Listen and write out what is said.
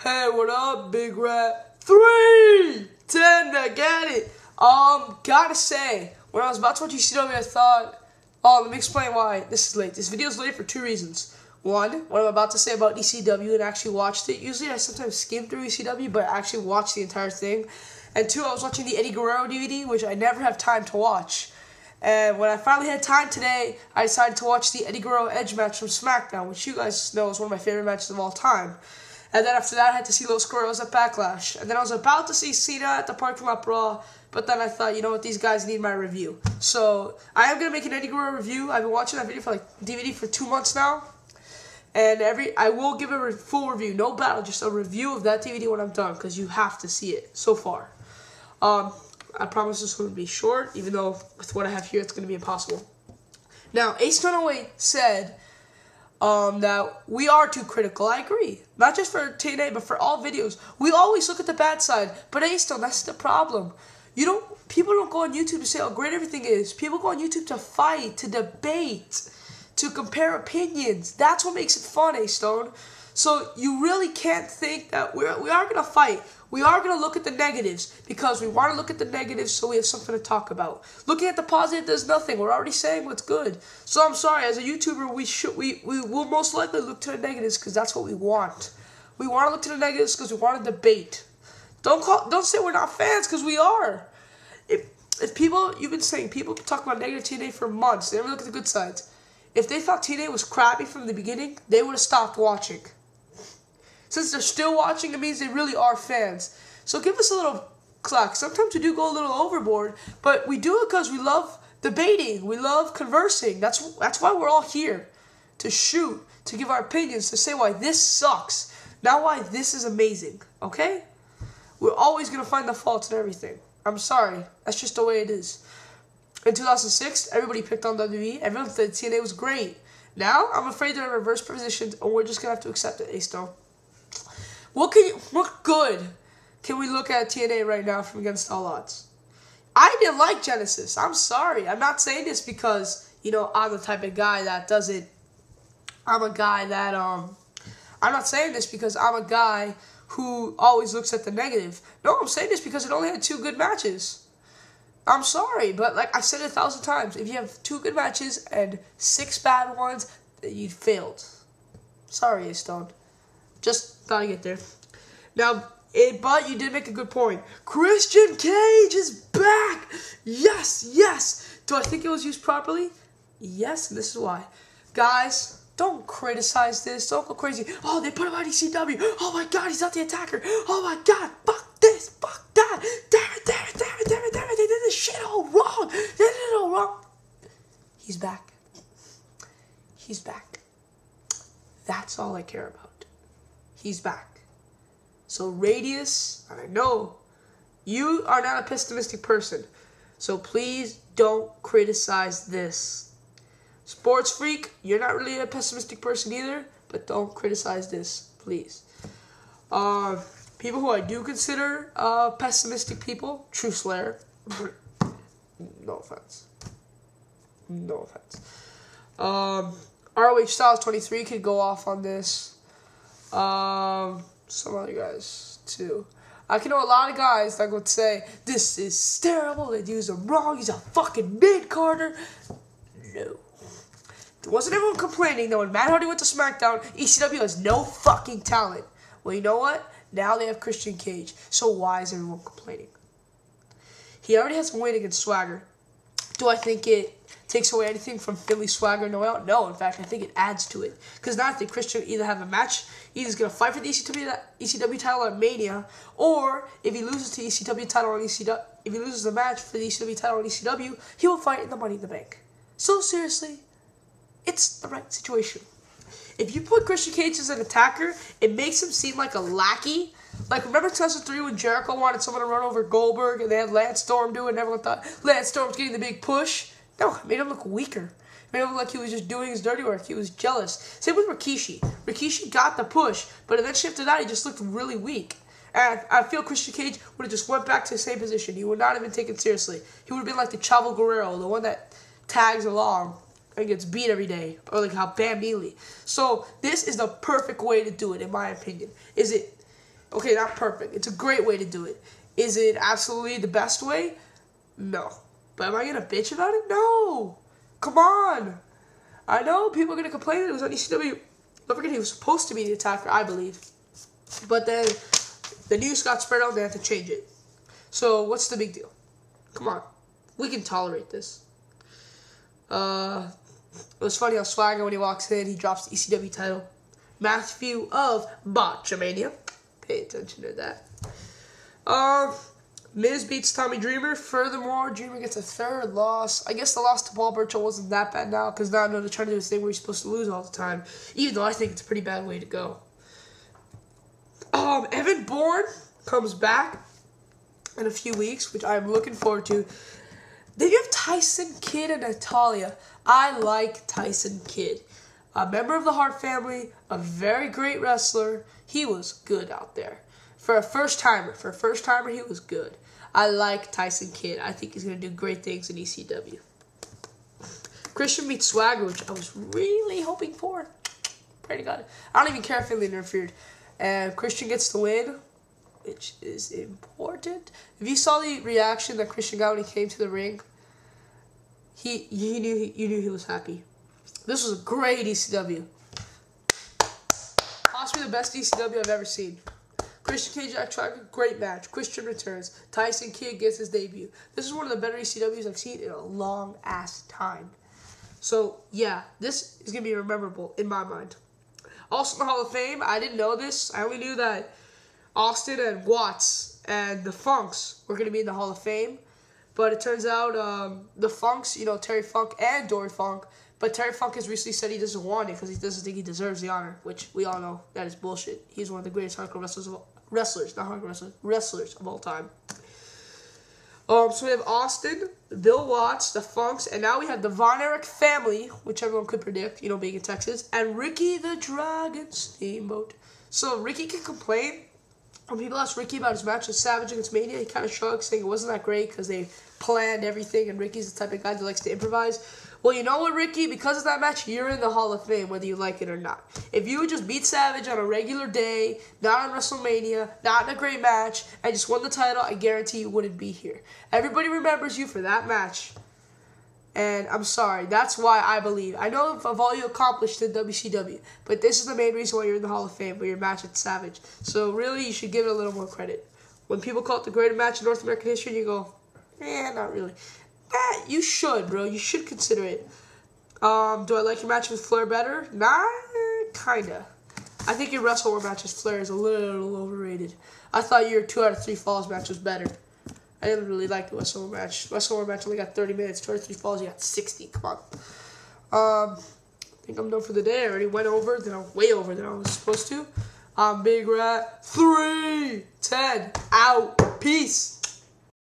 Hey, what up, Big Rat? 3, 10, I get it. Gotta say, when I was about to watch ECW, I thought, let me explain why this is late. This video is late for 2 reasons. One, what I'm about to say about ECW and actually watched it. Usually I sometimes skim through ECW, but I actually watched the entire thing. And 2, I was watching the Eddie Guerrero DVD, which I never have time to watch. And when I finally had time today, I decided to watch the Eddie Guerrero Edge match from SmackDown, which you guys know is one of my favorite matches of all time. And then after that, I had to see Los Guerreros at Backlash. And then I was about to see Cena at the Parking Lot Brawl, but then I thought, you know what, these guys need my review. So I am going to make an Eddie Guerrero review. I've been watching that video for DVD for 2 months now. And I will give a full review, no battle, just a review of that DVD when I'm done, because you have to see it so far. I promise this one will be short, even though with what I have here, it's going to be impossible. Now, Ace Dunaway said that we are too critical. I agree. Not just for TNA, but for all videos. We always look at the bad side. But Ace, that's the problem. People don't go on YouTube to say how great everything is. People go on YouTube to fight, to debate, to compare opinions. That's what makes it fun, A-Stone. So you really can't think that we are going to fight. We are going to look at the negatives because we want to look at the negatives so we have something to talk about. Looking at the positive does nothing. We're already saying what's good. So I'm sorry, as a YouTuber, we will most likely look to the negatives because that's what we want. We want to look to the negatives because we want to debate. Don't say we're not fans because we are. If people, you've been saying people talk about negative TNA for months. They never look at the good sides. If they thought TNA was crappy from the beginning, they would have stopped watching. Since they're still watching, it means they really are fans. So give us a little clack. Sometimes we do go a little overboard, but we do it because we love debating. We love conversing. That's why we're all here. To shoot, to give our opinions, to say why this sucks, not why this is amazing, okay? We're always going to find the faults in everything. I'm sorry. That's just the way it is. In 2006, everybody picked on WWE. Everyone said TNA was great. Now, I'm afraid they're in reverse positions, and we're just going to have to accept it, A-Stone. What good can we look at TNA right now from Against All Odds? I didn't like Genesis. I'm sorry. I'm not saying this because, I'm the type of guy that doesn't... I'm not saying this because I'm a guy who always looks at the negative. No, I'm saying this because it only had 2 good matches. I'm sorry, but like I said it 1,000 times, if you have 2 good matches and 6 bad ones, then you failed. Sorry, A-Stone. Just thought I'd get there. Now, but you did make a good point. Christian Cage is back! Yes, yes! Do I think it was used properly? Yes, and this is why. Guys, don't criticize this. Don't go crazy. Oh, they put him on ECW. Oh my god, he's not the attacker. Oh my god, fuck this, fuck that. Damn it. They did this shit all wrong. They did it all wrong. He's back. He's back. That's all I care about. He's back. So Radius, and I know you are not a pessimistic person, so please don't criticize this. Sports Freak, you're not really a pessimistic person either, but don't criticize this, please. People who I do consider pessimistic people, True Slayer. No offense. No offense. ROH Styles 23 could go off on this. Some other guys too. I can know a lot of guys that would say this is terrible. They use him wrong. He's a fucking mid-carder. No, wasn't everyone complaining that when Matt Hardy went to SmackDown, ECW has no fucking talent? Well, you know what? Now they have Christian Cage. So why is everyone complaining? He already has a win against Swagger. Do I think it takes away anything from Philly Swagger? No, in fact, I think it adds to it. Because now I think Christian will either have a match, either he's going to fight for the ECW title at Mania, or if he loses the ECW title on ECW, if he loses the match for the ECW title on ECW, he will fight in the Money in the Bank. So seriously, it's the right situation. If you put Christian Cage as an attacker, it makes him seem like a lackey. Like, remember 2003 when Jericho wanted someone to run over Goldberg and they had Lance Storm do it and everyone thought Lance Storm's getting the big push? No, it made him look weaker. It made him look like he was just doing his dirty work. He was jealous. Same with Rikishi. Rikishi got the push, but eventually after that, he just looked really weak. And I feel Christian Cage would have just went back to the same position. He would not have been taken seriously. He would have been like the Chavo Guerrero, the one that tags along and gets beat every day. Or like how Bam Neely. So this is the perfect way to do it, in my opinion. Okay, not perfect. It's a great way to do it. Is it absolutely the best way? No. But am I going to bitch about it? No. Come on. I know people are going to complain that it was on ECW. Don't forget he was supposed to be the attacker, I believe. But then the news got spread out and they had to change it. So what's the big deal? Come on. We can tolerate this. It was funny how Swagger, when he walks in, he drops the ECW title. Matthew of Botchamania. Pay attention to that. Miz beats Tommy Dreamer. Furthermore, Dreamer gets a third loss. I guess the loss to Paul Burchill wasn't that bad now, because now they're trying to do this thing where you're supposed to lose all the time. Even though I think it's a pretty bad way to go. Evan Bourne comes back in a few weeks, which I'm looking forward to. Then you have Tyson Kidd and Natalya. I like Tyson Kidd. A member of the Hart family, a very great wrestler. He was good out there. For a first-timer, he was good. I like Tyson Kidd. I think he's going to do great things in ECW. Christian beats Swagger, which I was really hoping for. Pray to God. I don't even care if Finley interfered. And Christian gets the win, which is important. If you saw the reaction that Christian got when he came to the ring, you knew he was happy. This was a great ECW. Possibly the best ECW I've ever seen. Christian Cage, Jack Swagger, great match. Christian returns. Tyson Kidd gets his debut. This is one of the better ECWs I've seen in a long-ass time. So, yeah, this is going to be memorable in my mind. Also in the Hall of Fame, I didn't know this. I only knew that Austin and Watts and the Funks were going to be in the Hall of Fame. But it turns out the Funks, Terry Funk and Dory Funk. But Terry Funk has recently said he doesn't want it because he doesn't think he deserves the honor, which we all know that is bullshit. He's one of the greatest hardcore wrestlers of all time. So we have Austin, Bill Watts, the Funks, and now we have the Von Erich family, which everyone could predict, being in Texas, and Ricky the Dragon Steamboat. So Ricky can complain. When people ask Ricky about his match with Savage against Mania, he kind of shrugs, saying it wasn't that great because they planned everything, and Ricky's the type of guy that likes to improvise. Well, you know what, Ricky? Because of that match, you're in the Hall of Fame, whether you like it or not. If you would just beat Savage on a regular day, not on WrestleMania, not in a great match, and just won the title, I guarantee you wouldn't be here. Everybody remembers you for that match. And I'm sorry, that's why I believe. I know of all you accomplished in WCW, but this is the main reason why you're in the Hall of Fame, for your match at Savage. So really, you should give it a little more credit. When people call it the greatest match in North American history, you go, not really. You should, bro. You should consider it. Do I like your match with Flair better? Nah, kinda. I think your Wrestle War match with Flair is a little overrated. I thought your 2 out of 3 falls match was better. I didn't really like the Wrestle War match. Wrestle War match only got 30 minutes. 2 out of 3 falls, you got 60. Come on. I think I'm done for the day. I already went over, way over than I was supposed to. I'm Big Rat. 3, 10, out. Peace.